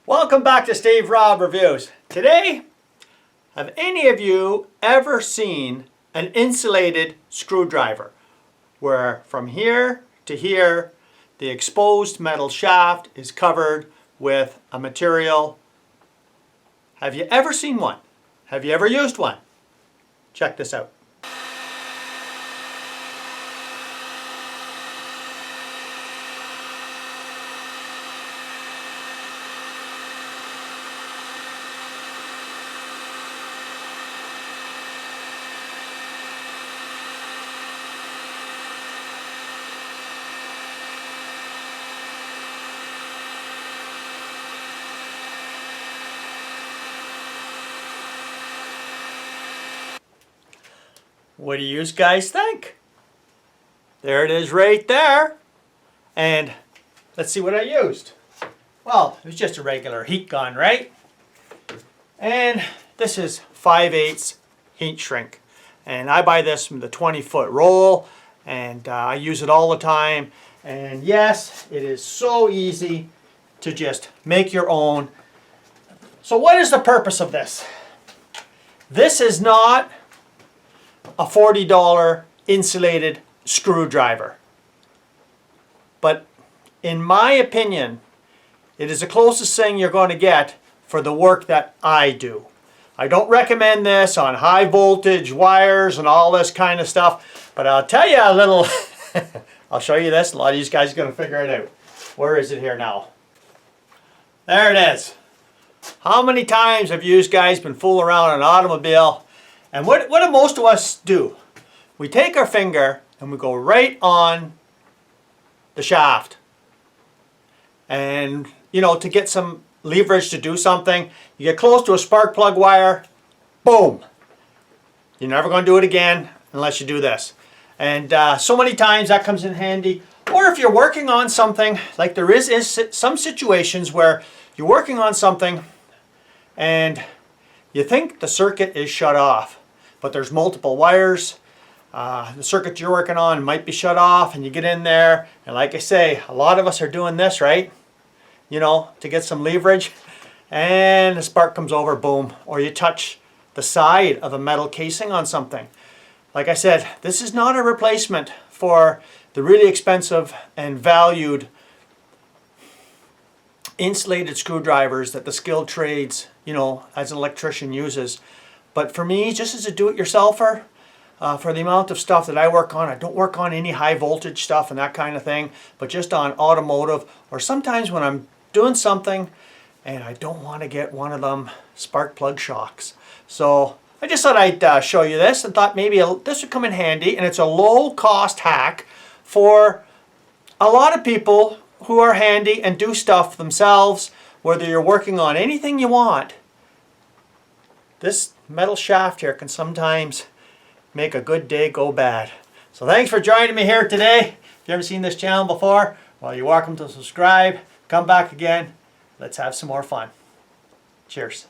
Welcome back to Steve Robb Reviews. Today, have any of you ever seen an insulated screwdriver where from here to here the exposed metal shaft is covered with a material? Have you ever seen one? Have you ever used one? Check this out. What do you guys think? There it is right there. And let's see what I used. Well, it was just a regular heat gun, right? And this is 5/8 heat shrink. And I buy this from the 20-foot roll, and I use it all the time. And yes, it is so easy to just make your own. So what is the purpose of this? This is not a $40 insulated screwdriver. But in my opinion, it is the closest thing you're going to get for the work that I do. I don't recommend this on high voltage wires and all this kind of stuff, but I'll tell you a little, I'll show you this. A lot of you guys are going to figure it out. Where is it here now? There it is. How many times have you guys been fooling around in an automobile? And what do most of us do? We take our finger and we go right on the shaft. And, you know, to get some leverage to do something, you get close to a spark plug wire, boom. You're never going to do it again unless you do this. And so many times that comes in handy. Or if you're working on something, like there is some situations where you're working on something and you think the circuit is shut off, but there's multiple wires. The circuit you're working on might be shut off, and you get in there, and like I say, a lot of us are doing this, right? You know, to get some leverage, and the spark comes over, boom. Or you touch the side of a metal casing on something. Like I said, this is not a replacement for the really expensive and valued insulated screwdrivers that the skilled trades, you know, as an electrician uses. But for me, just as a do-it-yourselfer, for the amount of stuff that I work on, I don't work on any high voltage stuff and that kind of thing, but just on automotive, or sometimes when I'm doing something and I don't want to get one of them spark plug shocks. So I just thought I'd show you this and thought maybe this would come in handy, and it's a low-cost hack for a lot of people who are handy and do stuff themselves, whether you're working on anything you want. This metal shaft here can sometimes make a good day go bad. So thanks for joining me here today. If you haven't seen this channel before, well, you're welcome to subscribe. Come back again. Let's have some more fun. Cheers.